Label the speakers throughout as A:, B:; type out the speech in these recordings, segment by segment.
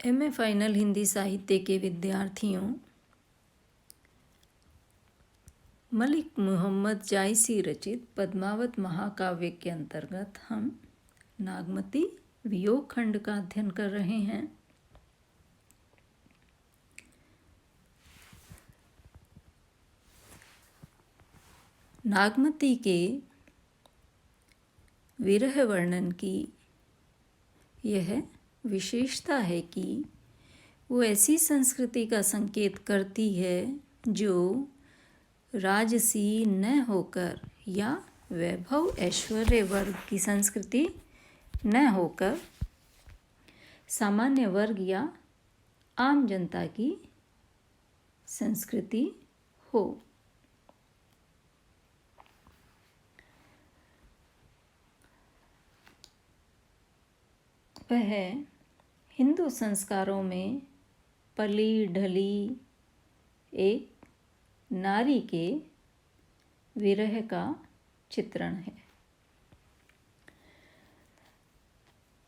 A: MA final Hindi साहित्य के विद्यार्थियों, मलिक मोहम्मद जायसी रचित पद्मावत महाकाव्य के अंतर्गत हम नागमती वियोग खंड का अध्ययन कर रहे हैं। नागमती के विरह वर्णन की यह विशेषता है कि वो ऐसी संस्कृति का संकेत करती है जो राजसी न होकर या वैभव ऐश्वर्य वर्ग की संस्कृति न होकर सामान्य वर्ग या आम जनता की संस्कृति हो। वह हिंदू संस्कारों में पली ढली एक नारी के विरह का चित्रण है।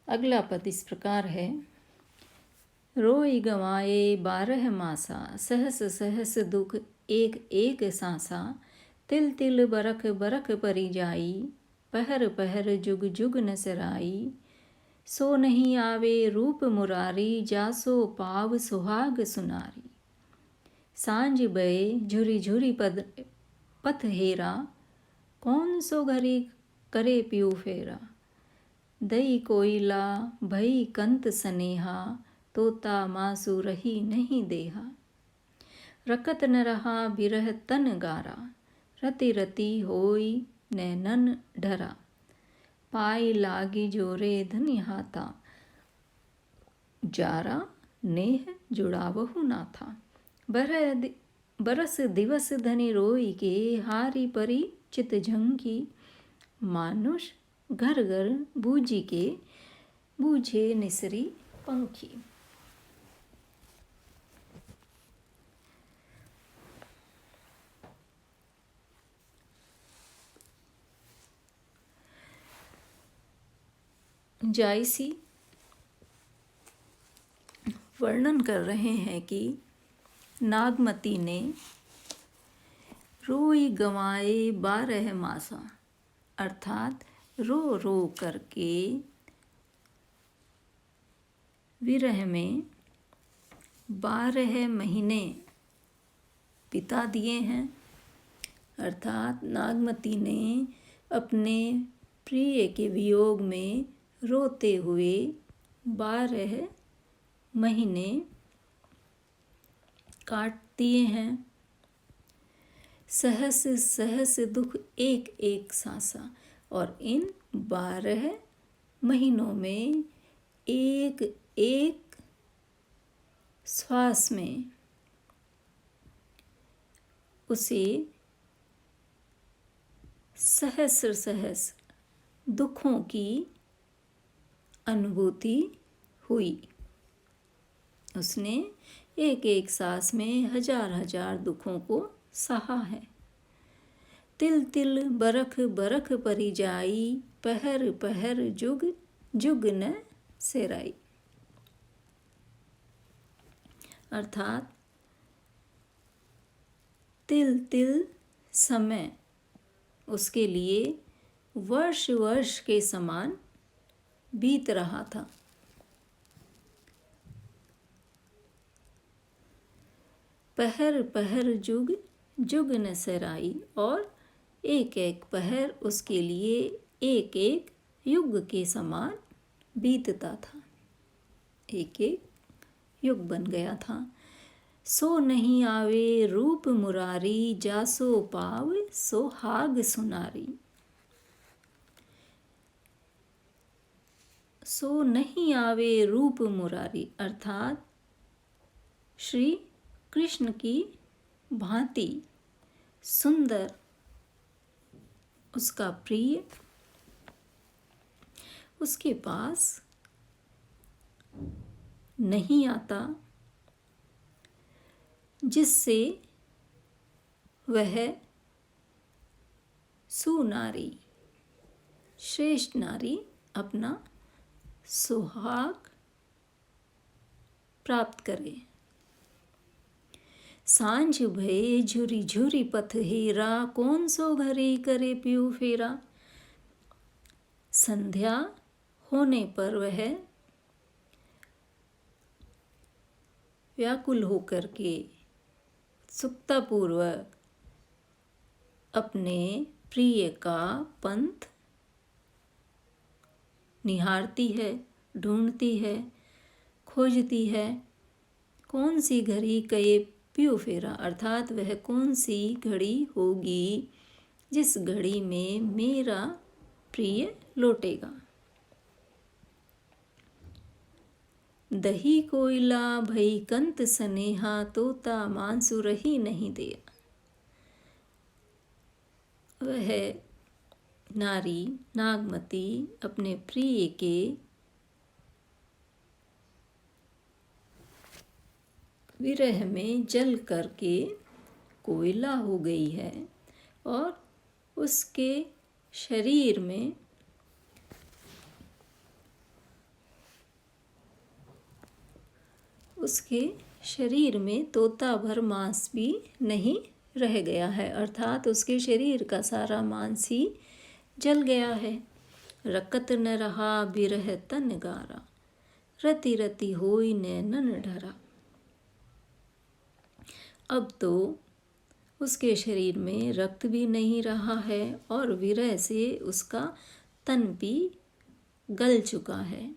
A: अगला पद इस प्रकार है। रोई गंवाए 12 मासा, सहस सहस दुख एक एक सांसा, तिल तिल बरख बरख परी जाई, पहर पहर जुग जुग न सराई, सो नहीं आवे रूप मुरारी, जासो पाव सुहाग सुनारी, सांझ बये झुरी झुरी पथ हेरा, कौन सो घरी करे पियू फेरा, दई कोयला भई कंत सनेहा, तोता मासु रही नहीं देहा, रकत न रहा बिरह तन गारा, रति रति होई नैनन ढरा, पाई लागी जोरे धनि हाथा, जारा नेह जुड़ावहु ना था, बरस दिवस धनि रोई के, हारी परी चित झंकी, मानुष घर घर बूझी के, बूझे निसरी पंखी। जायसी वर्णन कर रहे हैं कि नागमती ने रोई गंवाए 12 मासा अर्थात रो रो करके विरह में 12 महीने बिता दिए हैं। अर्थात नागमती ने अपने प्रिय के वियोग में रोते हुए 12 महीने काट दिए हैं। सहस सहस दुख एक एक सांसा, और इन 12 महीनों में एक एक श्वास में उसे सहस्र सहस दुखों की अनुभूति हुई। उसने एक एक सांस में हजार हजार दुखों को सहा है। तिल तिल बरख बरख परी जाई, पहर पहर जुग जुग न सेराई। अर्थात तिल तिल समय उसके लिए वर्ष वर्ष के समान बीत रहा था। पहर पहर जुग जुग न सराई, और एक एक पहर उसके लिए एक एक युग के समान बीतता था, एक एक युग बन गया था। सो नहीं आवे रूप मुरारी, जासो पाव सोहाग सुनारी। सो नहीं आवे रूप मुरारी अर्थात श्री कृष्ण की भांति सुंदर उसका प्रिय उसके पास नहीं आता, जिससे वह सुनारी श्रेष्ठ नारी अपना सुहाग प्राप्त करे। सांझ भये झुरी झुरी पथ हेरा, कौन सो घरे करे पियू फेरा। संध्या होने पर वह व्याकुल होकर के उत्सुकतापूर्वक अपने प्रिय का पंथ निहारती है, ढूंढती है, खोजती है। कौन सी घड़ी कये पियू फेरा, अर्थात वह कौन सी घड़ी होगी जिस घड़ी में मेरा प्रिय लौटेगा। दही कोयला भई कंत सनेहा, तोता मांसु रही नहीं दिया। वह नारी नागमती अपने प्रिय के विरह में जल करके कोयला हो गई है और उसके शरीर में तोता भर मांस भी नहीं रह गया है, अर्थात उसके शरीर का सारा मांस ही जल गया है। रकत न रहा बिरह तन गारा, रति रति होई नैनन ढरा। अब तो उसके शरीर में रक्त भी नहीं रहा है और विरह से उसका तन भी गल चुका है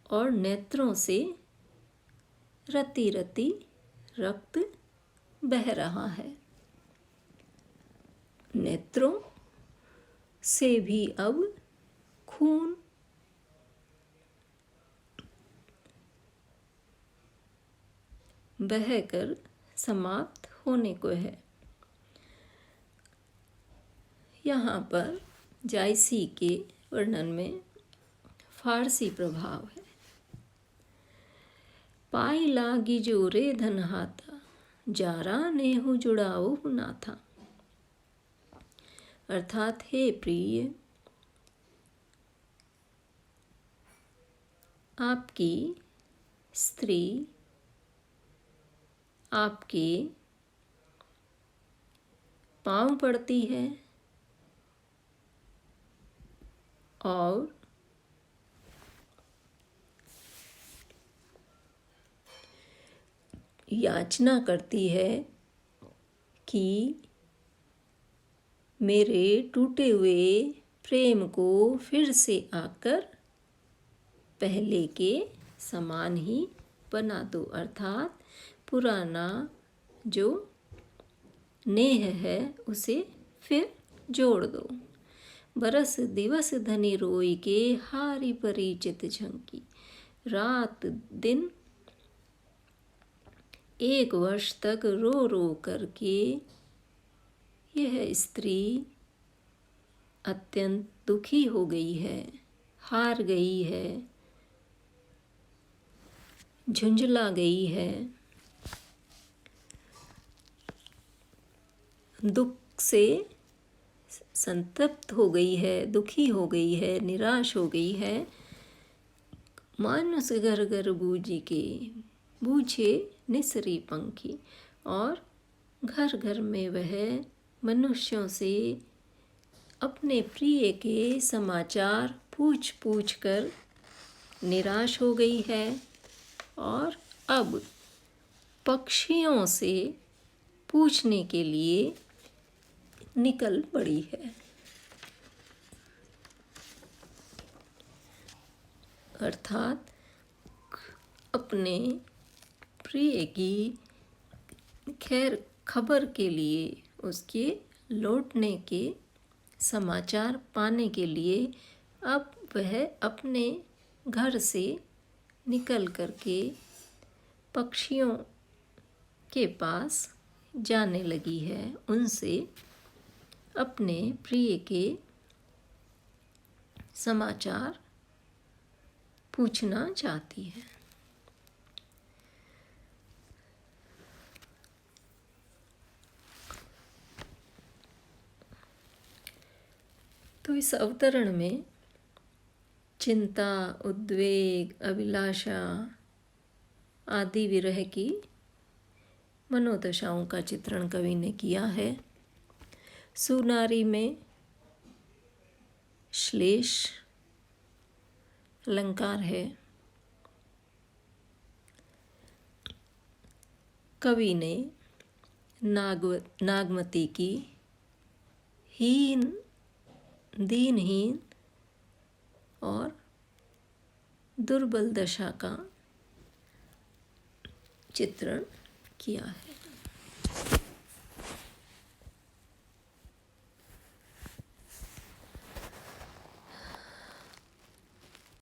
A: और नेत्रों से रति रति रक्त बह रहा है। नेत्रों से भी अब खून बहकर समाप्त होने को है। यहाँ पर जायसी के वर्णन में फारसी प्रभाव है। पाई लागी जोरे धन हाथा, जारा नेहु जुड़ाओ ना था। अर्थात हे प्रिय, आपकी स्त्री आपके पांव पड़ती है और याचना करती है कि मेरे टूटे हुए प्रेम को फिर से आकर पहले के समान ही बना दो, अर्थात पुराना जो नेह है उसे फिर जोड़ दो। बरस दिवस धनी रोई के, हारी परिचित झंकी। रात दिन 1 वर्ष तक रो रो करके यह स्त्री अत्यंत दुखी हो गई है, हार गई है, झुंझला गई है, दुख से संतप्त हो गई है, दुखी हो गई है, निराश हो गई है। मानुष घर घर बूझी के, बूझे निसरी पंखी। और घर घर में वह मनुष्यों से अपने प्रिय के समाचार पूछ पूछ कर निराश हो गई है और अब पक्षियों से पूछने के लिए निकल पड़ी है। अर्थात अपने प्रिय की खैर खबर के लिए, उसके लौटने के समाचार पाने के लिए अब वह अपने घर से निकल करके पक्षियों के पास जाने लगी है, उनसे अपने प्रिय के समाचार पूछना चाहती है। तो इस अवतरण में चिंता, उद्वेग, अभिलाषा आदि विरह की मनोदशाओं का चित्रण कवि ने किया है। सुनारी में श्लेष अलंकार है। कवि ने नागमती की हीन, दीनहीन और दुर्बल दशा का चित्रण किया है।